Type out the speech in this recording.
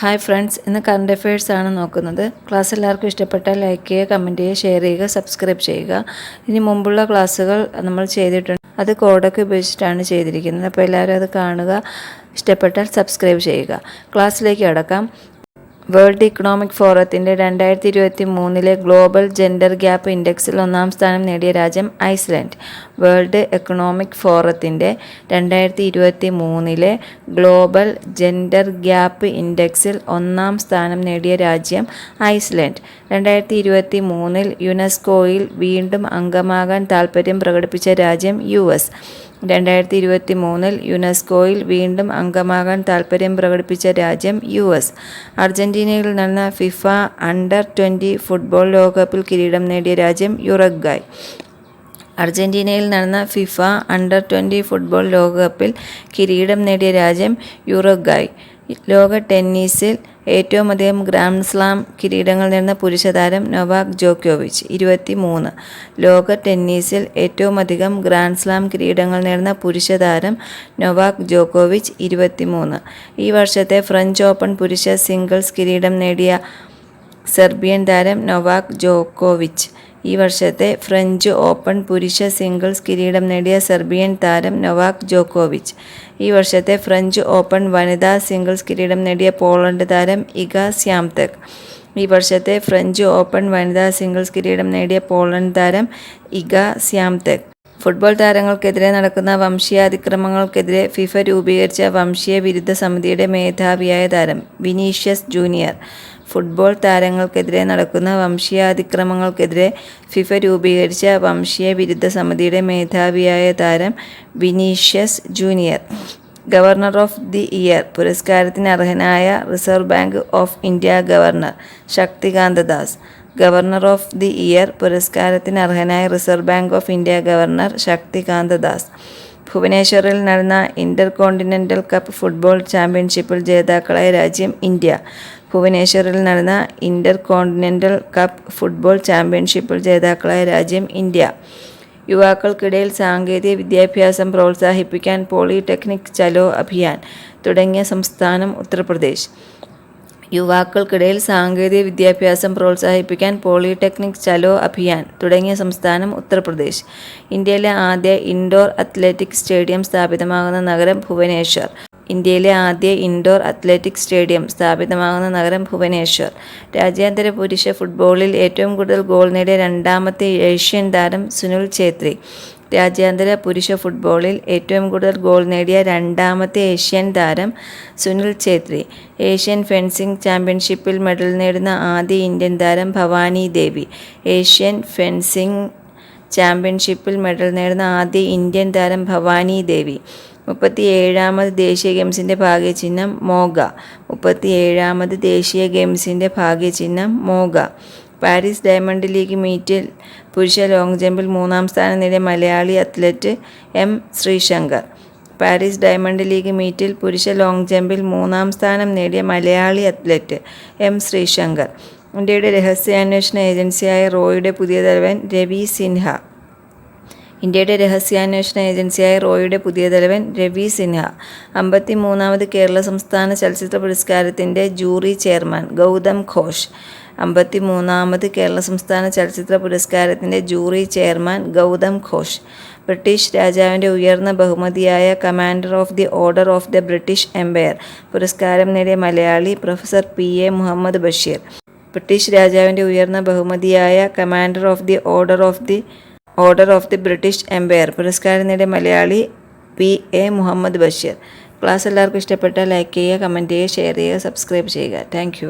Hi friends, ഇന്ന് current affairs ആണ് നോക്കുന്നത്. ക്ലാസ് എല്ലാവർക്കും ഇഷ്ടപ്പെട്ടാൽ ലൈക്ക് ചെയ്യുക, കമൻറ്റ് ചെയ്യുക, ഷെയർ ചെയ്യുക, സബ്സ്ക്രൈബ് ചെയ്യുക. ഇനി മുമ്പുള്ള ക്ലാസ്സുകൾ നമ്മൾ ചെയ്തിട്ടുണ്ട്, അത് കോഡൊക്കെ ഉപയോഗിച്ചിട്ടാണ് ചെയ്തിരിക്കുന്നത്. അപ്പോൾ എല്ലാവരും അത് കാണുക, ഇഷ്ടപ്പെട്ടാൽ സബ്സ്ക്രൈബ് ചെയ്യുക. ക്ലാസ്സിലേക്ക് കടക്കാം. വേൾഡ് ഇക്കണോമിക് ഫോറത്തിൻ്റെ 2023 ഗ്ലോബൽ ജെൻഡർ ഗ്യാപ്പ് ഇൻഡെക്സിൽ 1-ാം സ്ഥാനം നേടിയ രാജ്യം ഐസ്ലാൻഡ്. വേൾഡ് എക്കണോമിക് ഫോറത്തിൻ്റെ 2023 ഗ്ലോബൽ ജെൻഡർ ഗ്യാപ്പ് ഇൻഡെക്സിൽ 1-ാം സ്ഥാനം നേടിയ രാജ്യം ഐസ്ലാൻഡ്. 2023 യുനെസ്കോയിൽ വീണ്ടും അംഗമാകാൻ താൽപ്പര്യം പ്രകടിപ്പിച്ച രാജ്യം US. 2023 യുനെസ്കോയിൽ വീണ്ടും അംഗമാകാൻ താൽപ്പര്യം പ്രകടിപ്പിച്ച രാജ്യം US. അർജന്റീനയിൽ നടന്ന ഫിഫ അണ്ടർ-20 ഫുട്ബോൾ ലോകകപ്പിൽ കിരീടം നേടിയ രാജ്യം യുറുഗ്വായ്. അർജന്റീനയിൽ നടന്ന ഫിഫ അണ്ടർ-20 ഫുട്ബോൾ ലോകകപ്പിൽ കിരീടം നേടിയ രാജ്യം യുറുഗ്വായ്. ലോക ടെന്നീസിൽ ഏറ്റവും അധികം ഗ്രാൻഡ് സ്ലാം കിരീടങ്ങൾ നേടുന്ന പുരുഷ താരം നൊവാക് ജോക്കോവിച്ച് 23. ലോക ടെന്നീസിൽ ഏറ്റവും അധികം ഗ്രാൻഡ് സ്ലാം കിരീടങ്ങൾ നേടുന്ന പുരുഷ താരം നൊവാക് ജോക്കോവിച്ച് 23. ഈ വർഷത്തെ ഫ്രഞ്ച് ഓപ്പൺ പുരുഷ സിംഗിൾസ് കിരീടം നേടിയ സെർബിയൻ താരം നൊവാക് ജോക്കോവിച്ച്. ഈ വർഷത്തെ ഫ്രഞ്ച് ഓപ്പൺ പുരുഷ സിംഗിൾസ് കിരീടം നേടിയ സെർബിയൻ താരം നൊവാക് ജോക്കോവിച്ച്. ഈ വർഷത്തെ ഫ്രഞ്ച് ഓപ്പൺ വനിതാ സിംഗിൾസ് കിരീടം നേടിയ പോളണ്ട് താരം ഇഗ സ്യാംതെക്. ഈ വർഷത്തെ ഫ്രഞ്ച് ഓപ്പൺ വനിതാ സിംഗിൾസ് കിരീടം നേടിയ പോളണ്ട് താരം ഇഗ സ്യാംതെക്. ഫുട്ബോൾ താരങ്ങൾക്കെതിരെ നടക്കുന്ന വംശീയാതിക്രമങ്ങൾക്കെതിരെ ഫിഫ രൂപീകരിച്ച വംശീയ വിരുദ്ധ സമിതിയുടെ മേധാവിയായ താരം വിനീഷ്യസ് ജൂനിയർ. ഫുട്ബോൾ താരങ്ങൾക്കെതിരെ നടക്കുന്ന വംശീയാതിക്രമങ്ങൾക്കെതിരെ ഫിഫ രൂപീകരിച്ച വംശീയ വിരുദ്ധ സമിതിയുടെ മേധാവിയായ താരം Vinicius junior. Governor of the year പുരസ്കാരത്തിന് അർഹനായ reserve bank of India governor Shaktikanta Das. Governor of the year പുരസ്കാരത്തിന് അർഹനായ reserve bank of India governor Shaktikanta Das. ഭുവനേശ്വറിൽ നടന്ന ഇന്റർ കോണ്ടിനെന്റൽ കപ്പ് ഫുട്ബോൾ ചാമ്പ്യൻഷിപ്പിൽ ജേതാക്കളായ രാജ്യം ഇന്ത്യ. ഭുവനേശ്വറിൽ നടന്ന ഇന്റർ കോണ്ടിനെന്റൽ കപ്പ് ഫുട്ബോൾ ചാമ്പ്യൻഷിപ്പിൽ ജേതാക്കളായ രാജ്യം ഇന്ത്യ. യുവാക്കൾക്കിടയിൽ സാങ്കേതിക വിദ്യാഭ്യാസം പ്രോത്സാഹിപ്പിക്കാൻ പോളിടെക്നിക് ചലോ അഭിയാൻ തുടങ്ങിയ സംസ്ഥാനം ഉത്തർപ്രദേശ്. യുവാക്കൾക്കിടയിൽ സാങ്കേതിക വിദ്യാഭ്യാസം പ്രോത്സാഹിപ്പിക്കാൻ പോളിടെക്നിക് ചലോ അഭിയാൻ തുടങ്ങിയ സംസ്ഥാനം ഉത്തർപ്രദേശ്. ഇന്ത്യയിലെ ആദ്യ ഇൻഡോർ അത്ലറ്റിക് സ്റ്റേഡിയം സ്ഥാപിതമാകുന്ന നഗരം ഭുവനേശ്വർ. ഇന്ത്യയിലെ ആദ്യ ഇൻഡോർ അത്ലറ്റിക് സ്റ്റേഡിയം സ്ഥാപിതമാകുന്ന നഗരം ഭുവനേശ്വർ. രാജ്യാന്തര പുരുഷ ഫുട്ബോളിൽ ഏറ്റവും കൂടുതൽ ഗോൾ നേടിയ രണ്ടാമത്തെ ഏഷ്യൻ താരം സുനിൽ ഛേത്രി. രാജ്യാന്തര പുരുഷ ഫുട്ബോളിൽ ഏറ്റവും കൂടുതൽ ഗോൾ നേടിയ രണ്ടാമത്തെ ഏഷ്യൻ താരം സുനിൽ ഛേത്രി. ഏഷ്യൻ ഫെൻസിംഗ് ചാമ്പ്യൻഷിപ്പിൽ മെഡൽ നേടുന്ന ആദ്യ ഇന്ത്യൻ താരം ഭവാനി ദേവി. ഏഷ്യൻ ഫെൻസിംഗ് ചാമ്പ്യൻഷിപ്പിൽ മെഡൽ നേടുന്ന ആദ്യ ഇന്ത്യൻ താരം ഭവാനി ദേവി. 37ാമത് ദേശീയ ഗെയിംസിൻ്റെ ഭാഗ്യചിഹ്നം മോഗ. 37ാമത് ദേശീയ ഗെയിംസിൻ്റെ ഭാഗ്യചിഹ്നം മോഗ. പാരീസ് ഡയമണ്ട് ലീഗ് മീറ്റിൽ പുരുഷ ലോങ് ജമ്പിൽ 3-ാം സ്ഥാനം നേടിയ Malayali athlete M Sreeshankar. Paris diamond league മീറ്റിൽ പുരുഷ ലോങ് ജമ്പിൽ 3-ാം സ്ഥാനം നേടിയ മലയാളി അത്ലറ്റ് M ശ്രീശങ്കർ. ഇന്ത്യയുടെ രഹസ്യാന്വേഷണ ഏജൻസിയായ റോയുടെ പുതിയ തലവൻ രവി സിൻഹ. ഇന്ത്യയുടെ രഹസ്യാന്വേഷണ ഏജൻസിയായ റോയുടെ പുതിയ തലവൻ രവി സിൻഹ. 53ാമത് കേരള സംസ്ഥാന ചലച്ചിത്ര പുരസ്കാരത്തിൻ്റെ ജൂറി ചെയർമാൻ ഗൗതം ഘോഷ്. 53ാമത് കേരള സംസ്ഥാന ചലച്ചിത്ര പുരസ്കാരത്തിൻ്റെ jury chairman Gautam Ghosh. British രാജാവിൻ്റെ ഉയർന്ന ബഹുമതിയായ commander of the order of the British empire പുരസ്കാരം നേടിയ Malayali professor PA Muhammad Basheer. British രാജാവിൻ്റെ ഉയർന്ന ബഹുമതിയായ commander of the order of the British empire പുരസ്കാരം നേടിയ മലയാളി PA മുഹമ്മദ് ബഷീർ. ക്ലാസ് എല്ലാവർക്കും ഇഷ്ടപ്പെട്ടാൽ ലൈക്ക് ചെയ്യുക, കമൻറ്റ് ചെയ്യുക, ഷെയർ ചെയ്യുക, സബ്സ്ക്രൈബ് ചെയ്യുക. താങ്ക്